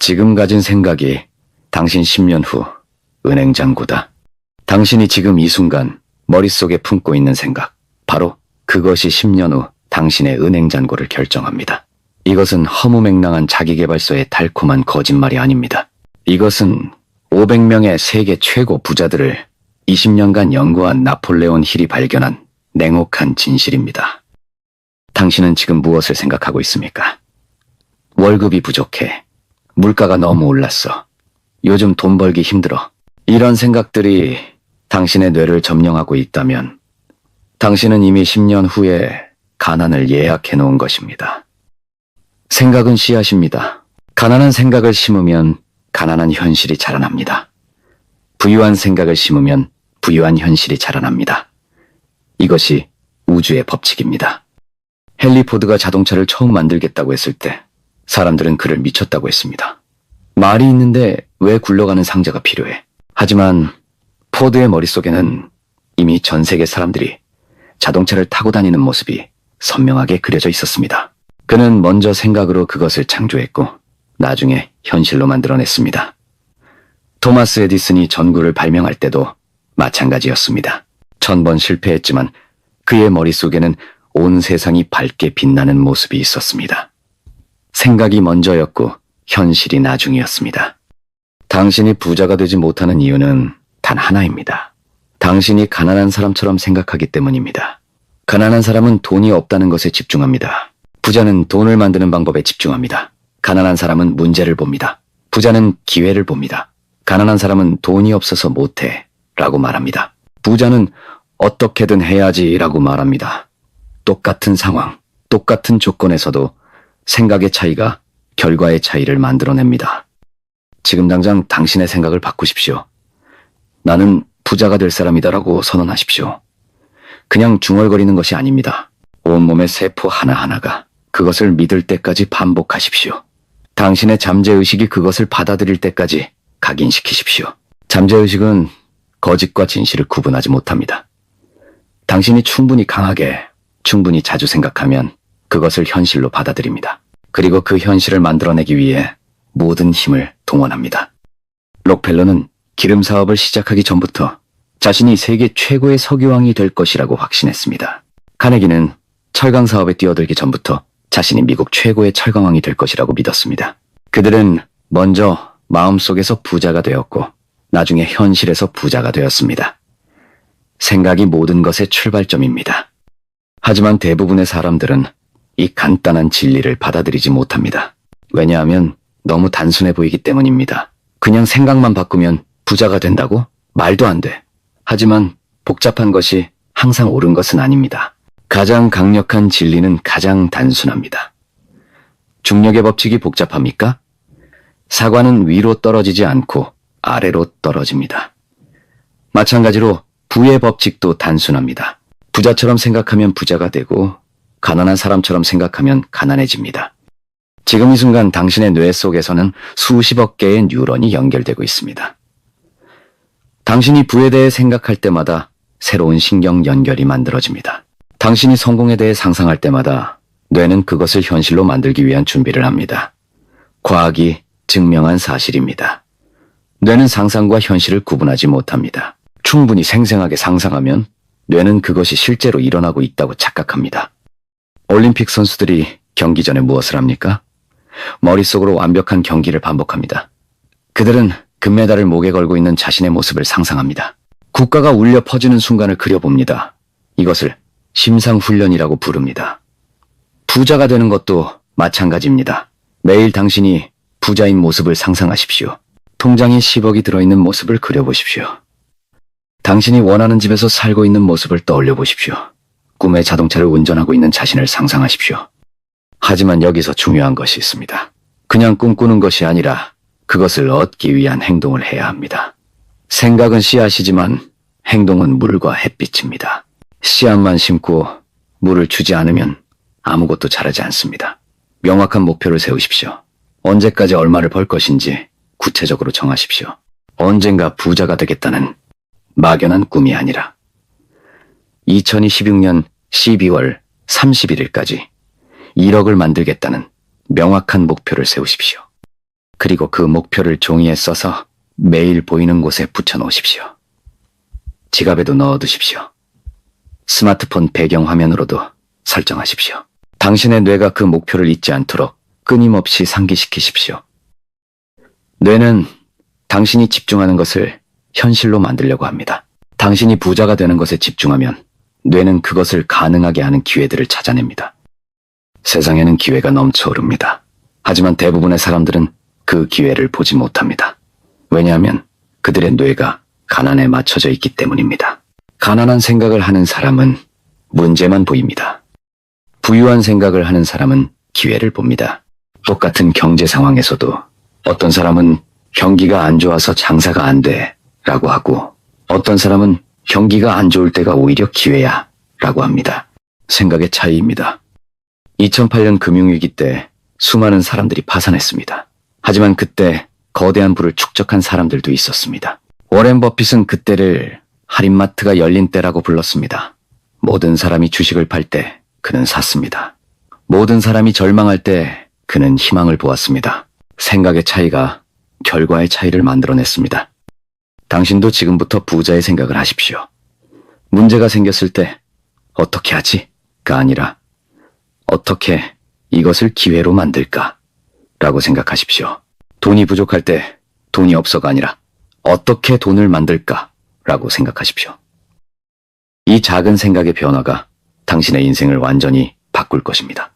지금 가진 생각이 당신 10년 후 은행 잔고다. 당신이 지금 이 순간 머릿속에 품고 있는 생각, 바로 그것이 10년 후 당신의 은행 잔고를 결정합니다. 이것은 허무맹랑한 자기계발서의 달콤한 거짓말이 아닙니다. 이것은 500명의 세계 최고 부자들을 20년간 연구한 나폴레온 힐이 발견한 냉혹한 진실입니다. 당신은 지금 무엇을 생각하고 있습니까? 월급이 부족해. 물가가 너무 올랐어. 요즘 돈 벌기 힘들어. 이런 생각들이 당신의 뇌를 점령하고 있다면 당신은 이미 10년 후에 가난을 예약해 놓은 것입니다. 생각은 씨앗입니다. 가난한 생각을 심으면 가난한 현실이 자라납니다. 부유한 생각을 심으면 부유한 현실이 자라납니다. 이것이 우주의 법칙입니다. 헨리 포드가 자동차를 처음 만들겠다고 했을 때 사람들은 그를 미쳤다고 했습니다. 말이 있는데 왜 굴러가는 상자가 필요해? 하지만 포드의 머릿속에는 이미 전 세계 사람들이 자동차를 타고 다니는 모습이 선명하게 그려져 있었습니다. 그는 먼저 생각으로 그것을 창조했고 나중에 현실로 만들어냈습니다. 토마스 에디슨이 전구를 발명할 때도 마찬가지였습니다. 1000번 실패했지만 그의 머릿속에는 온 세상이 밝게 빛나는 모습이 있었습니다. 생각이 먼저였고 현실이 나중이었습니다. 당신이 부자가 되지 못하는 이유는 단 하나입니다. 당신이 가난한 사람처럼 생각하기 때문입니다. 가난한 사람은 돈이 없다는 것에 집중합니다. 부자는 돈을 만드는 방법에 집중합니다. 가난한 사람은 문제를 봅니다. 부자는 기회를 봅니다. 가난한 사람은 돈이 없어서 못해 라고 말합니다. 부자는 어떻게든 해야지 라고 말합니다. 똑같은 상황, 똑같은 조건에서도 생각의 차이가 결과의 차이를 만들어냅니다. 지금 당장 당신의 생각을 바꾸십시오. 나는 부자가 될 사람이다라고 선언하십시오. 그냥 중얼거리는 것이 아닙니다. 온몸의 세포 하나하나가 그것을 믿을 때까지 반복하십시오. 당신의 잠재의식이 그것을 받아들일 때까지 각인시키십시오. 잠재의식은 거짓과 진실을 구분하지 못합니다. 당신이 충분히 강하게, 충분히 자주 생각하면 그것을 현실로 받아들입니다. 그리고 그 현실을 만들어내기 위해 모든 힘을 동원합니다. 록펠러는 기름 사업을 시작하기 전부터 자신이 세계 최고의 석유왕이 될 것이라고 확신했습니다. 카네기는 철강 사업에 뛰어들기 전부터 자신이 미국 최고의 철강왕이 될 것이라고 믿었습니다. 그들은 먼저 마음속에서 부자가 되었고 나중에 현실에서 부자가 되었습니다. 생각이 모든 것의 출발점입니다. 하지만 대부분의 사람들은 이 간단한 진리를 받아들이지 못합니다. 왜냐하면 너무 단순해 보이기 때문입니다. 그냥 생각만 바꾸면 부자가 된다고? 말도 안 돼. 하지만 복잡한 것이 항상 옳은 것은 아닙니다. 가장 강력한 진리는 가장 단순합니다. 중력의 법칙이 복잡합니까? 사과는 위로 떨어지지 않고 아래로 떨어집니다. 마찬가지로 부의 법칙도 단순합니다. 부자처럼 생각하면 부자가 되고 가난한 사람처럼 생각하면 가난해집니다. 지금 이 순간 당신의 뇌 속에서는 수십억 개의 뉴런이 연결되고 있습니다. 당신이 부에 대해 생각할 때마다 새로운 신경 연결이 만들어집니다. 당신이 성공에 대해 상상할 때마다 뇌는 그것을 현실로 만들기 위한 준비를 합니다. 과학이 증명한 사실입니다. 뇌는 상상과 현실을 구분하지 못합니다. 충분히 생생하게 상상하면 뇌는 그것이 실제로 일어나고 있다고 착각합니다. 올림픽 선수들이 경기 전에 무엇을 합니까? 머릿속으로 완벽한 경기를 반복합니다. 그들은 금메달을 목에 걸고 있는 자신의 모습을 상상합니다. 국가가 울려 퍼지는 순간을 그려봅니다. 이것을 심상훈련이라고 부릅니다. 부자가 되는 것도 마찬가지입니다. 매일 당신이 부자인 모습을 상상하십시오. 통장에 10억이 들어있는 모습을 그려보십시오. 당신이 원하는 집에서 살고 있는 모습을 떠올려 보십시오. 꿈의 자동차를 운전하고 있는 자신을 상상하십시오. 하지만 여기서 중요한 것이 있습니다. 그냥 꿈꾸는 것이 아니라 그것을 얻기 위한 행동을 해야 합니다. 생각은 씨앗이지만 행동은 물과 햇빛입니다. 씨앗만 심고 물을 주지 않으면 아무것도 자라지 않습니다. 명확한 목표를 세우십시오. 언제까지 얼마를 벌 것인지 구체적으로 정하십시오. 언젠가 부자가 되겠다는 막연한 꿈이 아니라 2026년 12월 31일까지 1억을 만들겠다는 명확한 목표를 세우십시오. 그리고 그 목표를 종이에 써서 매일 보이는 곳에 붙여놓으십시오. 지갑에도 넣어두십시오. 스마트폰 배경화면으로도 설정하십시오. 당신의 뇌가 그 목표를 잊지 않도록 끊임없이 상기시키십시오. 뇌는 당신이 집중하는 것을 현실로 만들려고 합니다. 당신이 부자가 되는 것에 집중하면 뇌는 그것을 가능하게 하는 기회들을 찾아냅니다. 세상에는 기회가 넘쳐오릅니다. 하지만 대부분의 사람들은 그 기회를 보지 못합니다. 왜냐하면 그들의 뇌가 가난에 맞춰져 있기 때문입니다. 가난한 생각을 하는 사람은 문제만 보입니다. 부유한 생각을 하는 사람은 기회를 봅니다. 똑같은 경제 상황에서도 어떤 사람은 경기가 안 좋아서 장사가 안 돼 라고 하고, 어떤 사람은 경기가 안 좋을 때가 오히려 기회야 라고 합니다. 생각의 차이입니다. 2008년 금융위기 때 수많은 사람들이 파산했습니다. 하지만 그때 거대한 부를 축적한 사람들도 있었습니다. 워렌 버핏은 그때를 할인마트가 열린 때라고 불렀습니다. 모든 사람이 주식을 팔 때 그는 샀습니다. 모든 사람이 절망할 때 그는 희망을 보았습니다. 생각의 차이가 결과의 차이를 만들어냈습니다. 당신도 지금부터 부자의 생각을 하십시오. 문제가 생겼을 때 어떻게 하지?가 아니라 어떻게 이것을 기회로 만들까? 라고 생각하십시오. 돈이 부족할 때 돈이 없어가 아니라 어떻게 돈을 만들까? 라고 생각하십시오. 이 작은 생각의 변화가 당신의 인생을 완전히 바꿀 것입니다.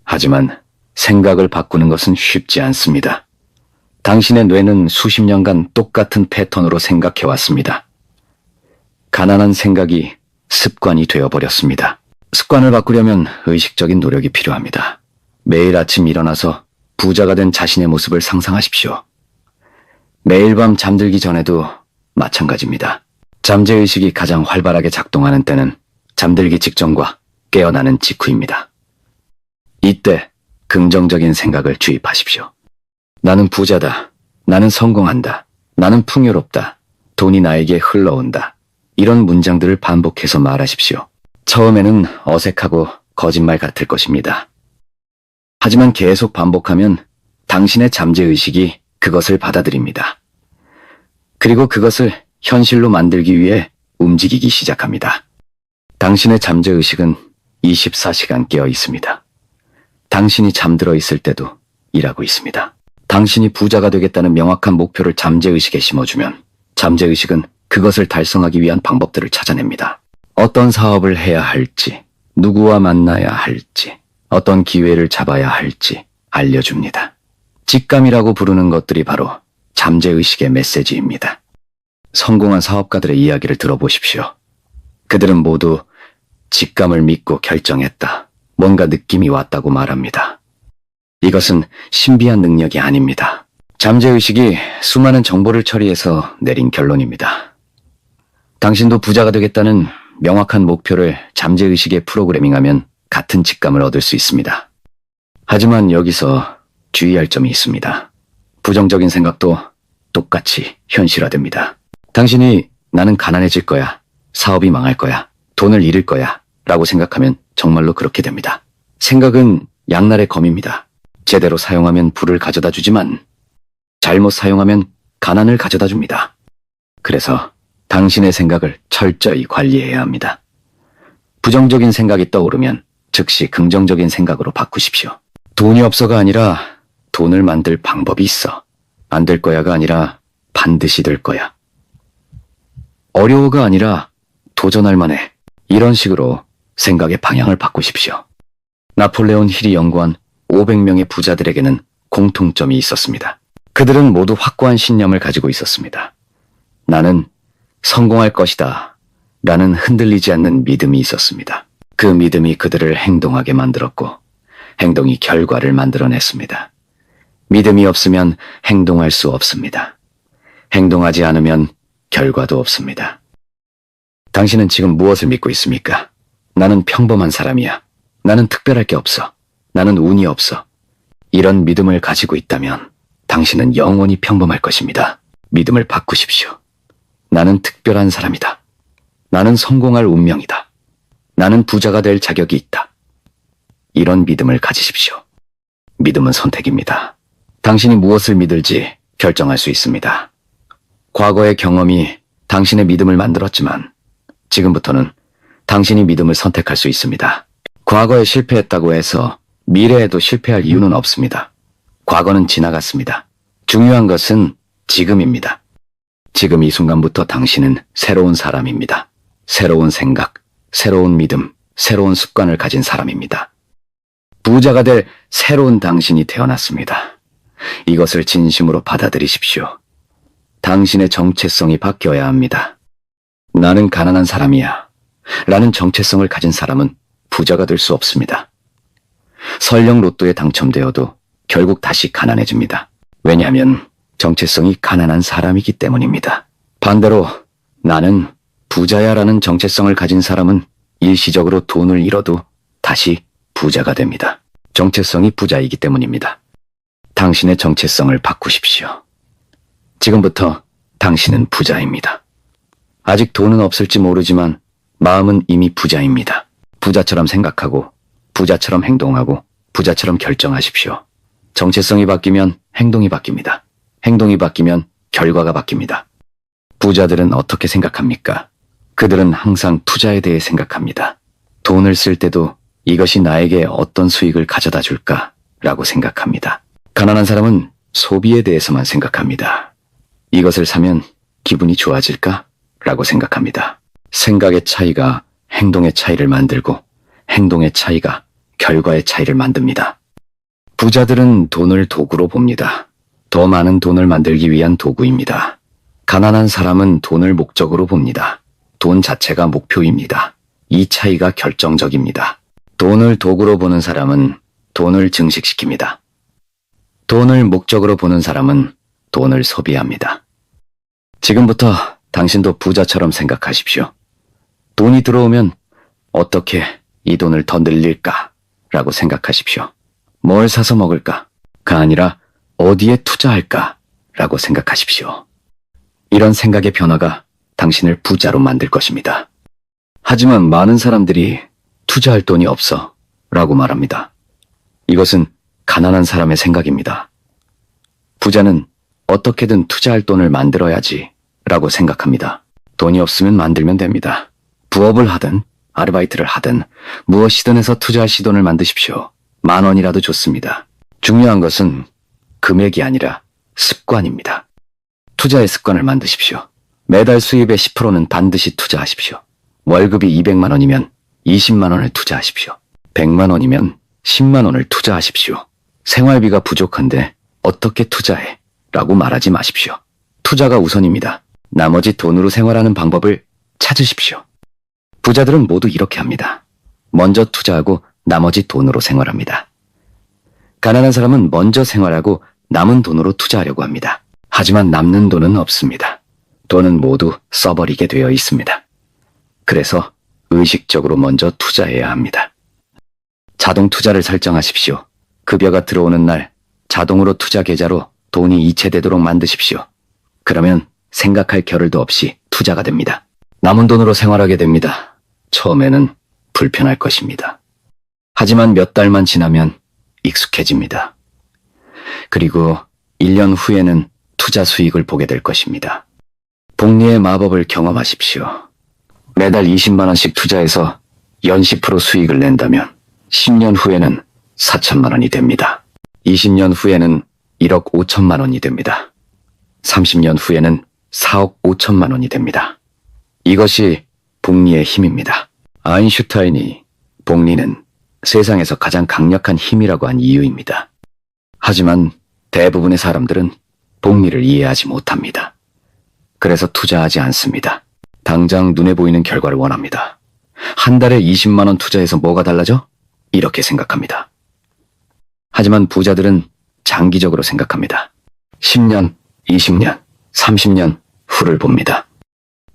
하지만 생각을 바꾸는 것은 쉽지 않습니다. 당신의 뇌는 수십 년간 똑같은 패턴으로 생각해왔습니다. 가난한 생각이 습관이 되어버렸습니다. 습관을 바꾸려면 의식적인 노력이 필요합니다. 매일 아침 일어나서 부자가 된 자신의 모습을 상상하십시오. 매일 밤 잠들기 전에도 마찬가지입니다. 잠재의식이 가장 활발하게 작동하는 때는 잠들기 직전과 깨어나는 직후입니다. 이때 긍정적인 생각을 주입하십시오. 나는 부자다. 나는 성공한다. 나는 풍요롭다. 돈이 나에게 흘러온다. 이런 문장들을 반복해서 말하십시오. 처음에는 어색하고 거짓말 같을 것입니다. 하지만 계속 반복하면 당신의 잠재의식이 그것을 받아들입니다. 그리고 그것을 현실로 만들기 위해 움직이기 시작합니다. 당신의 잠재의식은 24시간 깨어 있습니다. 당신이 잠들어 있을 때도 일하고 있습니다. 당신이 부자가 되겠다는 명확한 목표를 잠재의식에 심어주면 잠재의식은 그것을 달성하기 위한 방법들을 찾아냅니다. 어떤 사업을 해야 할지, 누구와 만나야 할지, 어떤 기회를 잡아야 할지 알려줍니다. 직감이라고 부르는 것들이 바로 잠재의식의 메시지입니다. 성공한 사업가들의 이야기를 들어보십시오. 그들은 모두 직감을 믿고 결정했다. 뭔가 느낌이 왔다고 말합니다. 이것은 신비한 능력이 아닙니다. 잠재의식이 수많은 정보를 처리해서 내린 결론입니다. 당신도 부자가 되겠다는 명확한 목표를 잠재의식에 프로그래밍하면 같은 직감을 얻을 수 있습니다. 하지만 여기서 주의할 점이 있습니다. 부정적인 생각도 똑같이 현실화됩니다. 당신이 나는 가난해질 거야, 사업이 망할 거야, 돈을 잃을 거야 라고 생각하면 정말로 그렇게 됩니다. 생각은 양날의 검입니다. 제대로 사용하면 부를 가져다 주지만 잘못 사용하면 가난을 가져다 줍니다. 그래서 당신의 생각을 철저히 관리해야 합니다. 부정적인 생각이 떠오르면 즉시 긍정적인 생각으로 바꾸십시오. 돈이 없어가 아니라 돈을 만들 방법이 있어. 안 될 거야가 아니라 반드시 될 거야. 어려워가 아니라 도전할 만해. 이런 식으로 생각의 방향을 바꾸십시오. 나폴레온 힐이 연구한 500명의 부자들에게는 공통점이 있었습니다. 그들은 모두 확고한 신념을 가지고 있었습니다. 나는 성공할 것이다 라는 흔들리지 않는 믿음이 있었습니다. 그 믿음이 그들을 행동하게 만들었고 행동이 결과를 만들어냈습니다. 믿음이 없으면 행동할 수 없습니다. 행동하지 않으면 결과도 없습니다. 당신은 지금 무엇을 믿고 있습니까? 나는 평범한 사람이야. 나는 특별할 게 없어. 나는 운이 없어. 이런 믿음을 가지고 있다면 당신은 영원히 평범할 것입니다. 믿음을 바꾸십시오. 나는 특별한 사람이다. 나는 성공할 운명이다. 나는 부자가 될 자격이 있다. 이런 믿음을 가지십시오. 믿음은 선택입니다. 당신이 무엇을 믿을지 결정할 수 있습니다. 과거의 경험이 당신의 믿음을 만들었지만 지금부터는 당신이 믿음을 선택할 수 있습니다. 과거에 실패했다고 해서 미래에도 실패할 이유는 없습니다. 과거는 지나갔습니다. 중요한 것은 지금입니다. 지금 이 순간부터 당신은 새로운 사람입니다. 새로운 생각, 새로운 믿음, 새로운 습관을 가진 사람입니다. 부자가 될 새로운 당신이 태어났습니다. 이것을 진심으로 받아들이십시오. 당신의 정체성이 바뀌어야 합니다. 나는 가난한 사람이야. 라는 정체성을 가진 사람은 부자가 될 수 없습니다. 설령 로또에 당첨되어도 결국 다시 가난해집니다. 왜냐하면 정체성이 가난한 사람이기 때문입니다. 반대로 나는 부자야라는 정체성을 가진 사람은 일시적으로 돈을 잃어도 다시 부자가 됩니다. 정체성이 부자이기 때문입니다. 당신의 정체성을 바꾸십시오. 지금부터 당신은 부자입니다. 아직 돈은 없을지 모르지만 마음은 이미 부자입니다. 부자처럼 생각하고 부자처럼 행동하고 부자처럼 결정하십시오. 정체성이 바뀌면 행동이 바뀝니다. 행동이 바뀌면 결과가 바뀝니다. 부자들은 어떻게 생각합니까? 그들은 항상 투자에 대해 생각합니다. 돈을 쓸 때도 이것이 나에게 어떤 수익을 가져다 줄까? 라고 생각합니다. 가난한 사람은 소비에 대해서만 생각합니다. 이것을 사면 기분이 좋아질까? 라고 생각합니다. 생각의 차이가 행동의 차이를 만들고 행동의 차이가 결과의 차이를 만듭니다. 부자들은 돈을 도구로 봅니다. 더 많은 돈을 만들기 위한 도구입니다. 가난한 사람은 돈을 목적으로 봅니다. 돈 자체가 목표입니다. 이 차이가 결정적입니다. 돈을 도구로 보는 사람은 돈을 증식시킵니다. 돈을 목적으로 보는 사람은 돈을 소비합니다. 지금부터 당신도 부자처럼 생각하십시오. 돈이 들어오면 어떻게 이 돈을 더 늘릴까? 라고 생각하십시오. 뭘 사서 먹을까? 가 아니라 어디에 투자할까? 라고 생각하십시오. 이런 생각의 변화가 당신을 부자로 만들 것입니다. 하지만 많은 사람들이 투자할 돈이 없어 라고 말합니다. 이것은 가난한 사람의 생각입니다. 부자는 어떻게든 투자할 돈을 만들어야지 라고 생각합니다. 돈이 없으면 만들면 됩니다. 부업을 하든 아르바이트를 하든 무엇이든 해서 투자할 돈을 만드십시오. 10,000원이라도 좋습니다. 중요한 것은 금액이 아니라 습관입니다. 투자의 습관을 만드십시오. 매달 수입의 10%는 반드시 투자하십시오. 월급이 200만 원이면 20만 원을 투자하십시오. 100만 원이면 10만 원을 투자하십시오. 생활비가 부족한데 어떻게 투자해? 라고 말하지 마십시오. 투자가 우선입니다. 나머지 돈으로 생활하는 방법을 찾으십시오. 부자들은 모두 이렇게 합니다. 먼저 투자하고 나머지 돈으로 생활합니다. 가난한 사람은 먼저 생활하고 남은 돈으로 투자하려고 합니다. 하지만 남는 돈은 없습니다. 돈은 모두 써버리게 되어 있습니다. 그래서 의식적으로 먼저 투자해야 합니다. 자동 투자를 설정하십시오. 급여가 들어오는 날 자동으로 투자 계좌로 돈이 이체되도록 만드십시오. 그러면 생각할 겨를도 없이 투자가 됩니다. 남은 돈으로 생활하게 됩니다. 처음에는 불편할 것입니다. 하지만 몇 달만 지나면 익숙해집니다. 그리고 1년 후에는 투자 수익을 보게 될 것입니다. 복리의 마법을 경험하십시오. 매달 20만 원씩 투자해서 연 10% 수익을 낸다면 10년 후에는 4천만 원이 됩니다. 20년 후에는 1억 5천만 원이 됩니다. 30년 후에는 4억 5천만 원이 됩니다. 이것이 복리의 힘입니다. 아인슈타인이 복리는 세상에서 가장 강력한 힘이라고 한 이유입니다. 하지만 대부분의 사람들은 복리를 이해하지 못합니다. 그래서 투자하지 않습니다. 당장 눈에 보이는 결과를 원합니다. 한 달에 20만 원 투자해서 뭐가 달라져? 이렇게 생각합니다. 하지만 부자들은 장기적으로 생각합니다. 10년, 20년, 30년 후를 봅니다.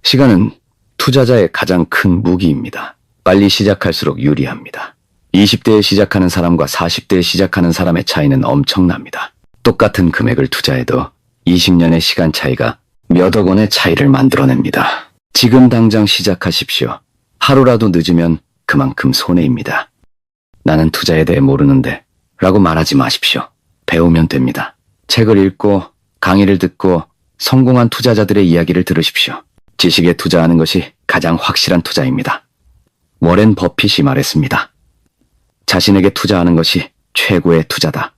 시간은 투자자의 가장 큰 무기입니다. 빨리 시작할수록 유리합니다. 20대에 시작하는 사람과 40대에 시작하는 사람의 차이는 엄청납니다. 똑같은 금액을 투자해도 20년의 시간 차이가 몇억 원의 차이를 만들어냅니다. 지금 당장 시작하십시오. 하루라도 늦으면 그만큼 손해입니다. 나는 투자에 대해 모르는데 라고 말하지 마십시오. 배우면 됩니다. 책을 읽고 강의를 듣고 성공한 투자자들의 이야기를 들으십시오. 지식에 투자하는 것이 가장 확실한 투자입니다. 워렌 버핏이 말했습니다. 자신에게 투자하는 것이 최고의 투자다.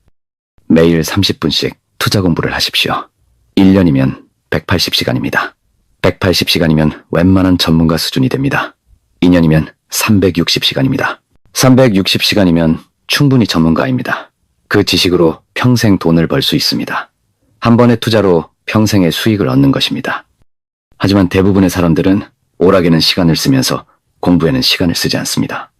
매일 30분씩 투자 공부를 하십시오. 1년이면 180시간입니다. 180시간이면 웬만한 전문가 수준이 됩니다. 2년이면 360시간입니다. 360시간이면 충분히 전문가입니다. 그 지식으로 평생 돈을 벌 수 있습니다. 한 번의 투자로 평생의 수익을 얻는 것입니다. 하지만 대부분의 사람들은 오락에는 시간을 쓰면서 공부에는 시간을 쓰지 않습니다.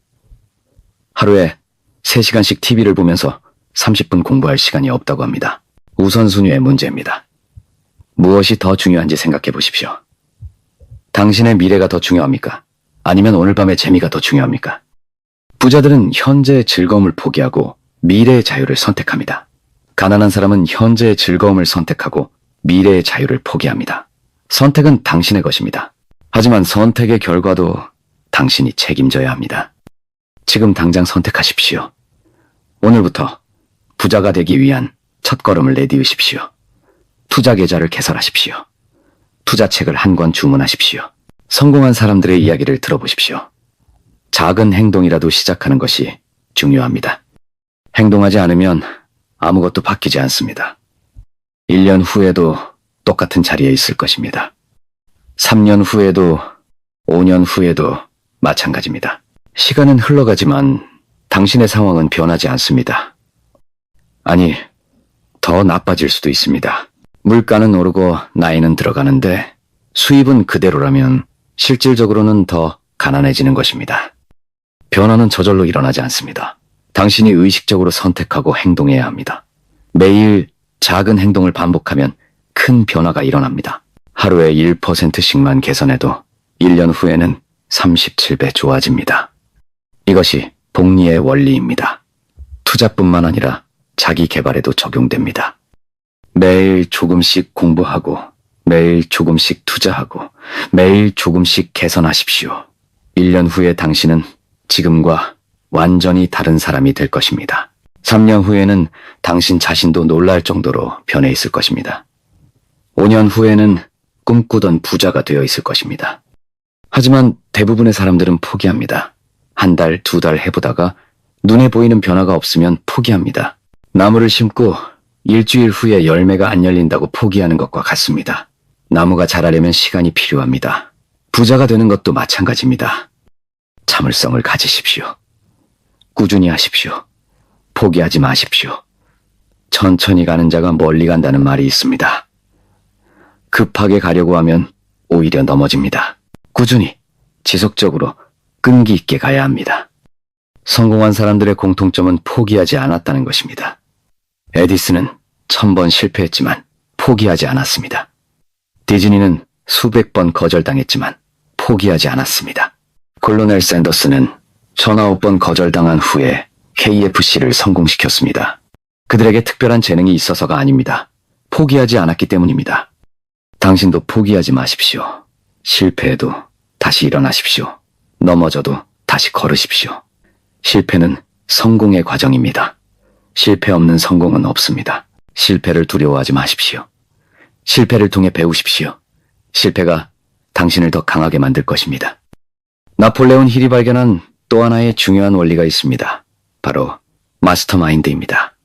하루에 3시간씩 TV를 보면서 30분 공부할 시간이 없다고 합니다. 우선순위의 문제입니다. 무엇이 더 중요한지 생각해 보십시오. 당신의 미래가 더 중요합니까? 아니면 오늘 밤의 재미가 더 중요합니까? 부자들은 현재의 즐거움을 포기하고 미래의 자유를 선택합니다. 가난한 사람은 현재의 즐거움을 선택하고 미래의 자유를 포기합니다. 선택은 당신의 것입니다. 하지만 선택의 결과도 당신이 책임져야 합니다. 지금 당장 선택하십시오. 오늘부터 부자가 되기 위한 첫걸음을 내디우십시오. 투자 계좌를 개설하십시오. 투자책을 한 권 주문하십시오. 성공한 사람들의 이야기를 들어보십시오. 작은 행동이라도 시작하는 것이 중요합니다. 행동하지 않으면 아무것도 바뀌지 않습니다. 1년 후에도 똑같은 자리에 있을 것입니다. 3년 후에도 5년 후에도 마찬가지입니다. 시간은 흘러가지만 당신의 상황은 변하지 않습니다. 아니, 더 나빠질 수도 있습니다. 물가는 오르고 나이는 들어가는데 수입은 그대로라면 실질적으로는 더 가난해지는 것입니다. 변화는 저절로 일어나지 않습니다. 당신이 의식적으로 선택하고 행동해야 합니다. 매일 작은 행동을 반복하면 큰 변화가 일어납니다. 하루에 1%씩만 개선해도 1년 후에는 37배 좋아집니다. 이것이 복리의 원리입니다. 투자뿐만 아니라 자기 개발에도 적용됩니다. 매일 조금씩 공부하고 매일 조금씩 투자하고 매일 조금씩 개선하십시오. 1년 후에 당신은 지금과 완전히 다른 사람이 될 것입니다. 3년 후에는 당신 자신도 놀랄 정도로 변해 있을 것입니다. 5년 후에는 꿈꾸던 부자가 되어 있을 것입니다. 하지만 대부분의 사람들은 포기합니다. 한 달, 2달 해보다가 눈에 보이는 변화가 없으면 포기합니다. 나무를 심고 일주일 후에 열매가 안 열린다고 포기하는 것과 같습니다. 나무가 자라려면 시간이 필요합니다. 부자가 되는 것도 마찬가지입니다. 참을성을 가지십시오. 꾸준히 하십시오. 포기하지 마십시오. 천천히 가는 자가 멀리 간다는 말이 있습니다. 급하게 가려고 하면 오히려 넘어집니다. 꾸준히, 지속적으로, 끈기 있게 가야 합니다. 성공한 사람들의 공통점은 포기하지 않았다는 것입니다. 에디슨은 1000번 실패했지만 포기하지 않았습니다. 디즈니는 수백 번 거절당했지만 포기하지 않았습니다. 콜로넬 샌더스는 1009번 거절당한 후에 KFC를 성공시켰습니다. 그들에게 특별한 재능이 있어서가 아닙니다. 포기하지 않았기 때문입니다. 당신도 포기하지 마십시오. 실패해도 다시 일어나십시오. 넘어져도 다시 걸으십시오. 실패는 성공의 과정입니다. 실패 없는 성공은 없습니다. 실패를 두려워하지 마십시오. 실패를 통해 배우십시오. 실패가 당신을 더 강하게 만들 것입니다. 나폴레온 힐이 발견한 또 하나의 중요한 원리가 있습니다. 바로 마스터마인드입니다.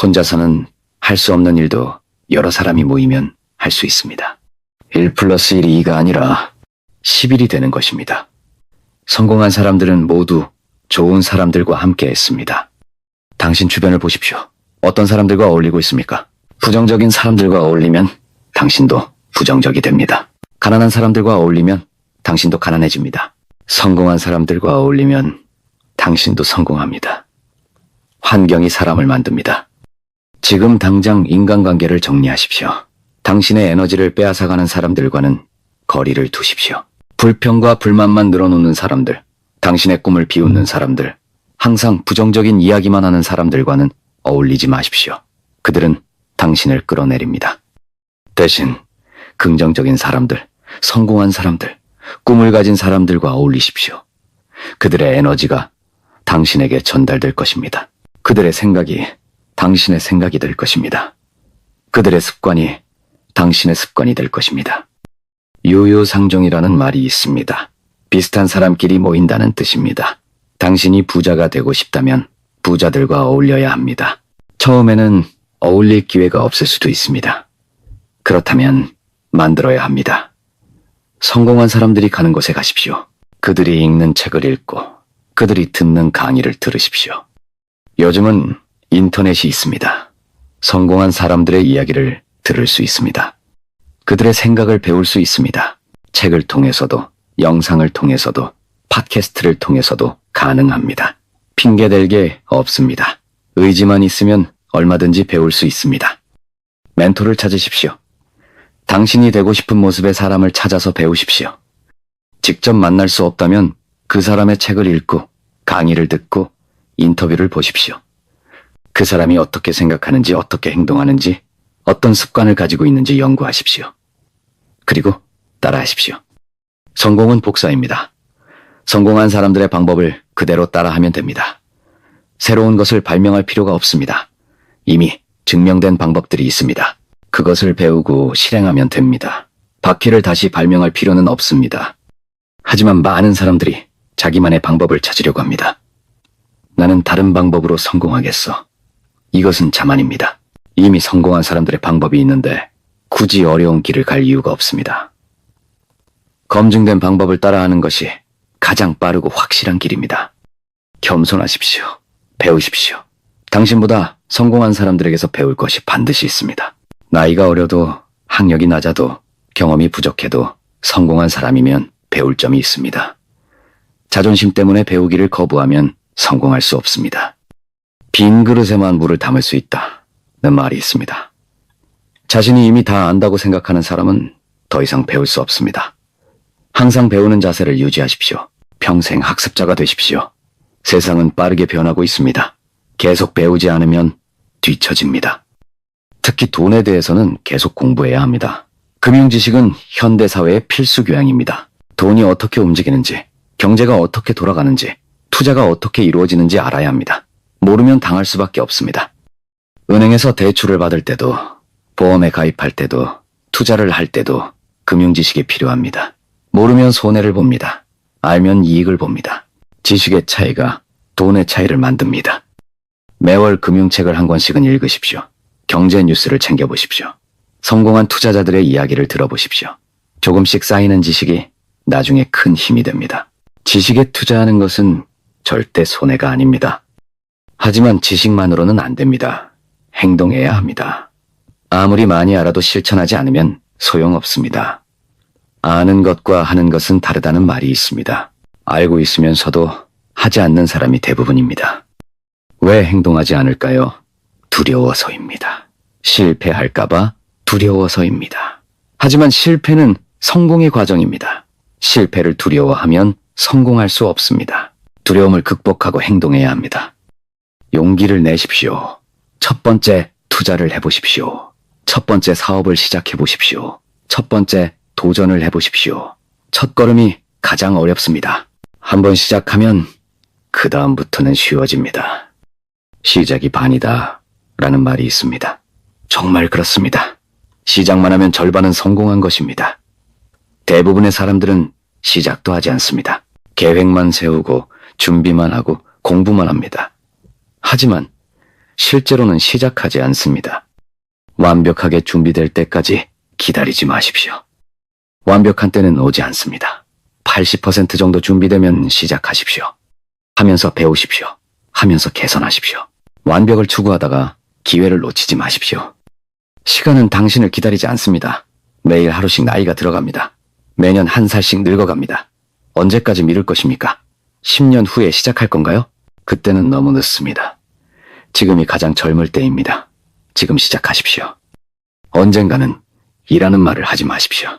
혼자서는 할 수 없는 일도 여러 사람이 모이면 할 수 있습니다. 1+1이 2가 아니라 11이 되는 것입니다. 성공한 사람들은 모두 좋은 사람들과 함께 했습니다. 당신 주변을 보십시오. 어떤 사람들과 어울리고 있습니까? 부정적인 사람들과 어울리면 당신도 부정적이 됩니다. 가난한 사람들과 어울리면 당신도 가난해집니다. 성공한 사람들과 어울리면 당신도 성공합니다. 환경이 사람을 만듭니다. 지금 당장 인간관계를 정리하십시오. 당신의 에너지를 빼앗아가는 사람들과는 거리를 두십시오. 불평과 불만만 늘어놓는 사람들, 당신의 꿈을 비웃는 사람들, 항상 부정적인 이야기만 하는 사람들과는 어울리지 마십시오. 그들은 당신을 끌어내립니다. 대신 긍정적인 사람들, 성공한 사람들, 꿈을 가진 사람들과 어울리십시오. 그들의 에너지가 당신에게 전달될 것입니다. 그들의 생각이 당신의 생각이 될 것입니다. 그들의 습관이 당신의 습관이 될 것입니다. 유유상종이라는 말이 있습니다. 비슷한 사람끼리 모인다는 뜻입니다. 당신이 부자가 되고 싶다면 부자들과 어울려야 합니다. 처음에는 어울릴 기회가 없을 수도 있습니다. 그렇다면 만들어야 합니다. 성공한 사람들이 가는 곳에 가십시오. 그들이 읽는 책을 읽고 그들이 듣는 강의를 들으십시오. 요즘은 인터넷이 있습니다. 성공한 사람들의 이야기를 들을 수 있습니다. 그들의 생각을 배울 수 있습니다. 책을 통해서도, 영상을 통해서도, 팟캐스트를 통해서도 가능합니다. 핑계댈 게 없습니다. 의지만 있으면 얼마든지 배울 수 있습니다. 멘토를 찾으십시오. 당신이 되고 싶은 모습의 사람을 찾아서 배우십시오. 직접 만날 수 없다면 그 사람의 책을 읽고 강의를 듣고 인터뷰를 보십시오. 그 사람이 어떻게 생각하는지, 어떻게 행동하는지, 어떤 습관을 가지고 있는지 연구하십시오. 그리고 따라하십시오. 성공은 복사입니다. 성공한 사람들의 방법을 그대로 따라하면 됩니다. 새로운 것을 발명할 필요가 없습니다. 이미 증명된 방법들이 있습니다. 그것을 배우고 실행하면 됩니다. 바퀴를 다시 발명할 필요는 없습니다. 하지만 많은 사람들이 자기만의 방법을 찾으려고 합니다. 나는 다른 방법으로 성공하겠어. 이것은 자만입니다. 이미 성공한 사람들의 방법이 있는데 굳이 어려운 길을 갈 이유가 없습니다. 검증된 방법을 따라하는 것이 가장 빠르고 확실한 길입니다. 겸손하십시오. 배우십시오. 당신보다 성공한 사람들에게서 배울 것이 반드시 있습니다. 나이가 어려도, 학력이 낮아도, 경험이 부족해도 성공한 사람이면 배울 점이 있습니다. 자존심 때문에 배우기를 거부하면 성공할 수 없습니다. 빈 그릇에만 물을 담을 수 있다는 말이 있습니다. 자신이 이미 다 안다고 생각하는 사람은 더 이상 배울 수 없습니다. 항상 배우는 자세를 유지하십시오. 평생 학습자가 되십시오. 세상은 빠르게 변하고 있습니다. 계속 배우지 않으면 뒤처집니다. 특히 돈에 대해서는 계속 공부해야 합니다. 금융지식은 현대사회의 필수 교양입니다. 돈이 어떻게 움직이는지, 경제가 어떻게 돌아가는지, 투자가 어떻게 이루어지는지 알아야 합니다. 모르면 당할 수밖에 없습니다. 은행에서 대출을 받을 때도, 보험에 가입할 때도, 투자를 할 때도 금융지식이 필요합니다. 모르면 손해를 봅니다. 알면 이익을 봅니다. 지식의 차이가 돈의 차이를 만듭니다. 매월 금융책을 한 권씩은 읽으십시오. 경제 뉴스를 챙겨보십시오. 성공한 투자자들의 이야기를 들어보십시오. 조금씩 쌓이는 지식이 나중에 큰 힘이 됩니다. 지식에 투자하는 것은 절대 손해가 아닙니다. 하지만 지식만으로는 안 됩니다. 행동해야 합니다. 아무리 많이 알아도 실천하지 않으면 소용없습니다. 아는 것과 하는 것은 다르다는 말이 있습니다. 알고 있으면서도 하지 않는 사람이 대부분입니다. 왜 행동하지 않을까요? 두려워서입니다. 실패할까봐 두려워서입니다. 하지만 실패는 성공의 과정입니다. 실패를 두려워하면 성공할 수 없습니다. 두려움을 극복하고 행동해야 합니다. 용기를 내십시오. 첫 번째 투자를 해보십시오. 첫 번째 사업을 시작해 보십시오. 첫 번째 도전을 해보십시오. 첫 걸음이 가장 어렵습니다. 한번 시작하면 그 다음부터는 쉬워집니다. 시작이 반이다 라는 말이 있습니다. 정말 그렇습니다. 시작만 하면 절반은 성공한 것입니다. 대부분의 사람들은 시작도 하지 않습니다. 계획만 세우고 준비만 하고 공부만 합니다. 하지만 실제로는 시작하지 않습니다. 완벽하게 준비될 때까지 기다리지 마십시오. 완벽한 때는 오지 않습니다. 80% 정도 준비되면 시작하십시오. 하면서 배우십시오. 하면서 개선하십시오. 완벽을 추구하다가 기회를 놓치지 마십시오. 시간은 당신을 기다리지 않습니다. 매일 하루씩 나이가 들어갑니다. 매년 한 살씩 늙어갑니다. 언제까지 미룰 것입니까? 10년 후에 시작할 건가요? 그때는 너무 늦습니다. 지금이 가장 젊을 때입니다. 지금 시작하십시오. 언젠가는 이라는 말을 하지 마십시오.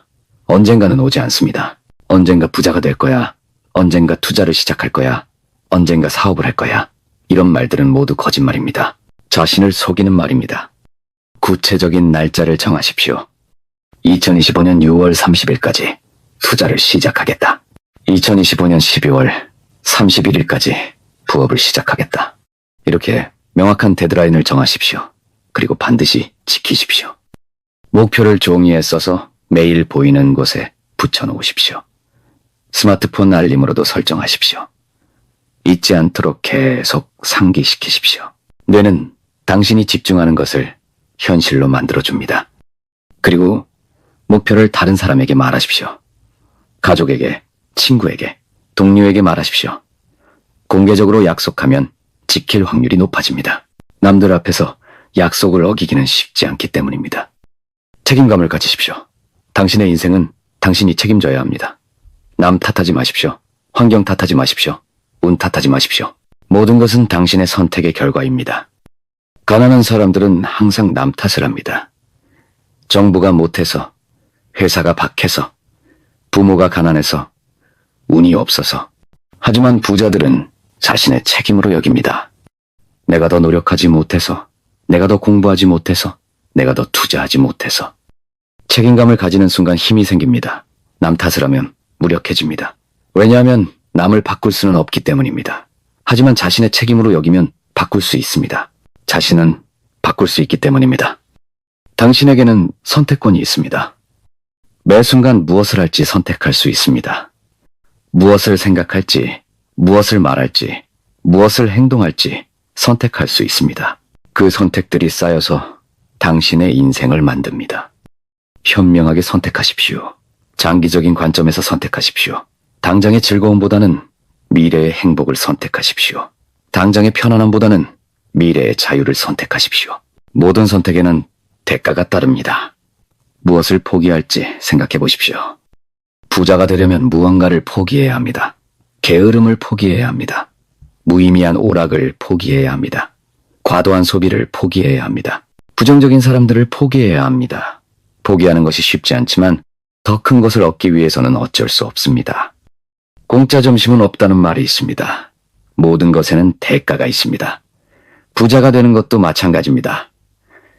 언젠가는 오지 않습니다. 언젠가 부자가 될 거야. 언젠가 투자를 시작할 거야. 언젠가 사업을 할 거야. 이런 말들은 모두 거짓말입니다. 자신을 속이는 말입니다. 구체적인 날짜를 정하십시오. 2025년 6월 30일까지 투자를 시작하겠다. 2025년 12월 31일까지 부업을 시작하겠다. 이렇게 명확한 데드라인을 정하십시오. 그리고 반드시 지키십시오. 목표를 종이에 써서 매일 보이는 곳에 붙여놓으십시오. 스마트폰 알림으로도 설정하십시오. 잊지 않도록 계속 상기시키십시오. 뇌는 당신이 집중하는 것을 현실로 만들어줍니다. 그리고 목표를 다른 사람에게 말하십시오. 가족에게, 친구에게, 동료에게 말하십시오. 공개적으로 약속하면 지킬 확률이 높아집니다. 남들 앞에서 약속을 어기기는 쉽지 않기 때문입니다. 책임감을 가지십시오. 당신의 인생은 당신이 책임져야 합니다. 남 탓하지 마십시오. 환경 탓하지 마십시오. 운 탓하지 마십시오. 모든 것은 당신의 선택의 결과입니다. 가난한 사람들은 항상 남 탓을 합니다. 정부가 못해서, 회사가 박해서, 부모가 가난해서, 운이 없어서. 하지만 부자들은 자신의 책임으로 여깁니다. 내가 더 노력하지 못해서, 내가 더 공부하지 못해서, 내가 더 투자하지 못해서. 책임감을 가지는 순간 힘이 생깁니다. 남 탓을 하면 무력해집니다. 왜냐하면 남을 바꿀 수는 없기 때문입니다. 하지만 자신의 책임으로 여기면 바꿀 수 있습니다. 자신은 바꿀 수 있기 때문입니다. 당신에게는 선택권이 있습니다. 매 순간 무엇을 할지 선택할 수 있습니다. 무엇을 생각할지, 무엇을 말할지, 무엇을 행동할지 선택할 수 있습니다. 그 선택들이 쌓여서 당신의 인생을 만듭니다. 현명하게 선택하십시오. 장기적인 관점에서 선택하십시오. 당장의 즐거움보다는 미래의 행복을 선택하십시오. 당장의 편안함보다는 미래의 자유를 선택하십시오. 모든 선택에는 대가가 따릅니다. 무엇을 포기할지 생각해 보십시오. 부자가 되려면 무언가를 포기해야 합니다. 게으름을 포기해야 합니다. 무의미한 오락을 포기해야 합니다. 과도한 소비를 포기해야 합니다. 부정적인 사람들을 포기해야 합니다. 포기하는 것이 쉽지 않지만 더 큰 것을 얻기 위해서는 어쩔 수 없습니다. 공짜 점심은 없다는 말이 있습니다. 모든 것에는 대가가 있습니다. 부자가 되는 것도 마찬가지입니다.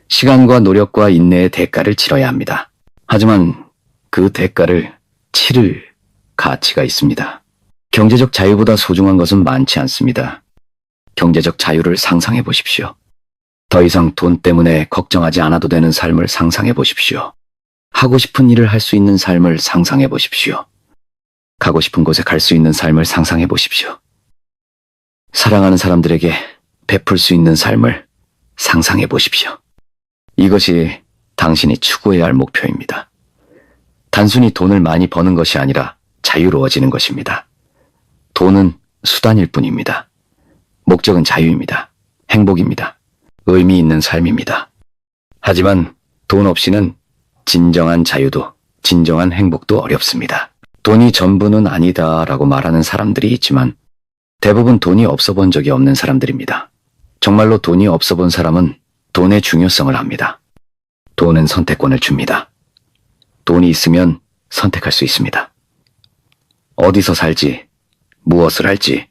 시간과 노력과 인내의 대가를 치러야 합니다. 하지만 그 대가를 치를 가치가 있습니다. 경제적 자유보다 소중한 것은 많지 않습니다. 경제적 자유를 상상해 보십시오. 더 이상 돈 때문에 걱정하지 않아도 되는 삶을 상상해 보십시오. 하고 싶은 일을 할 수 있는 삶을 상상해 보십시오. 가고 싶은 곳에 갈 수 있는 삶을 상상해 보십시오. 사랑하는 사람들에게 베풀 수 있는 삶을 상상해 보십시오. 이것이 당신이 추구해야 할 목표입니다. 단순히 돈을 많이 버는 것이 아니라 자유로워지는 것입니다. 돈은 수단일 뿐입니다. 목적은 자유입니다. 행복입니다. 의미 있는 삶입니다. 하지만 돈 없이는 진정한 자유도, 진정한 행복도 어렵습니다. 돈이 전부는 아니다라고 말하는 사람들이 있지만 대부분 돈이 없어 본 적이 없는 사람들입니다. 정말로 돈이 없어 본 사람은 돈의 중요성을 압니다. 돈은 선택권을 줍니다. 돈이 있으면 선택할 수 있습니다. 어디서 살지, 무엇을 할지,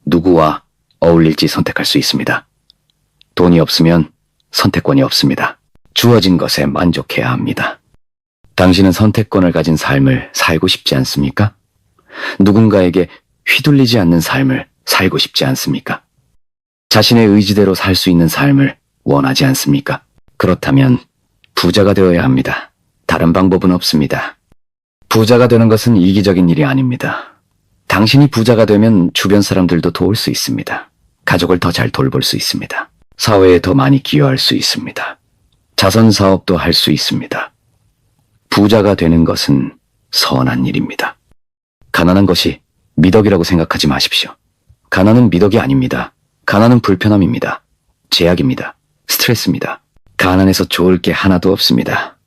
누구와 어울릴지 선택할 수 있습니다. 돈이 없으면 선택권이 없습니다. 주어진 것에 만족해야 합니다. 당신은 선택권을 가진 삶을 살고 싶지 않습니까? 누군가에게 휘둘리지 않는 삶을 살고 싶지 않습니까? 자신의 의지대로 살 수 있는 삶을 원하지 않습니까? 그렇다면 부자가 되어야 합니다. 다른 방법은 없습니다. 부자가 되는 것은 이기적인 일이 아닙니다. 당신이 부자가 되면 주변 사람들도 도울 수 있습니다. 가족을 더 잘 돌볼 수 있습니다. 사회에 더 많이 기여할 수 있습니다. 자선 사업도 할 수 있습니다. 부자가 되는 것은 선한 일입니다. 가난한 것이 미덕이라고 생각하지 마십시오. 가난은 미덕이 아닙니다. 가난은 불편함입니다. 제약입니다. 스트레스입니다. 가난해서 좋을 게 하나도 없습니다.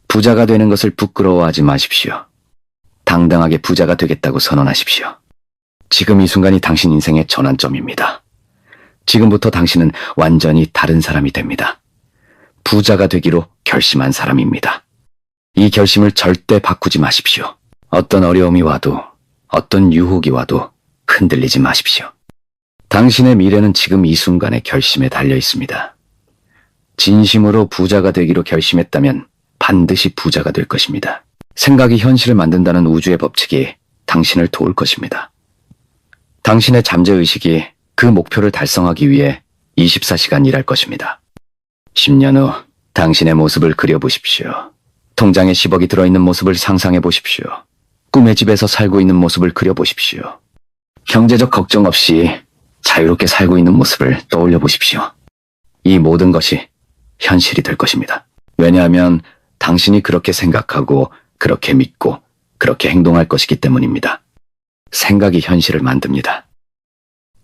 부자가 되는 것을 부끄러워하지 마십시오. 당당하게 부자가 되겠다고 선언하십시오. 지금 이 순간이 당신 인생의 전환점입니다. 지금부터 당신은 완전히 다른 사람이 됩니다. 부자가 되기로 결심한 사람입니다. 이 결심을 절대 바꾸지 마십시오. 어떤 어려움이 와도, 어떤 유혹이 와도 흔들리지 마십시오. 당신의 미래는 지금 이 순간의 결심에 달려 있습니다. 진심으로 부자가 되기로 결심했다면 반드시 부자가 될 것입니다. 생각이 현실을 만든다는 우주의 법칙이 당신을 도울 것입니다. 당신의 잠재의식이 그 목표를 달성하기 위해 24시간 일할 것입니다. 10년 후 당신의 모습을 그려보십시오. 통장에 10억이 들어있는 모습을 상상해 보십시오. 꿈의 집에서 살고 있는 모습을 그려보십시오. 경제적 걱정 없이 자유롭게 살고 있는 모습을 떠올려 보십시오. 이 모든 것이 현실이 될 것입니다. 왜냐하면 당신이 그렇게 생각하고 그렇게 믿고 그렇게 행동할 것이기 때문입니다. 생각이 현실을 만듭니다.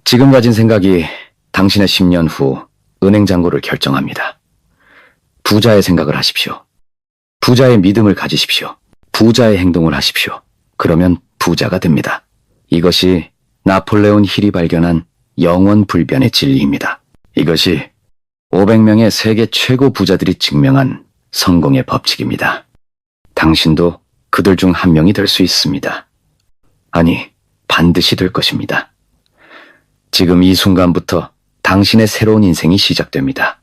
지금 가진 생각이 당신의 10년 후 은행 잔고를 결정합니다. 부자의 생각을 하십시오. 부자의 믿음을 가지십시오. 부자의 행동을 하십시오. 그러면 부자가 됩니다. 이것이 나폴레온 힐이 발견한 영원 불변의 진리입니다. 이것이 500명의 세계 최고 부자들이 증명한 성공의 법칙입니다. 당신도 그들 중 한 명이 될 수 있습니다. 아니, 반드시 될 것입니다. 지금 이 순간부터 당신의 새로운 인생이 시작됩니다.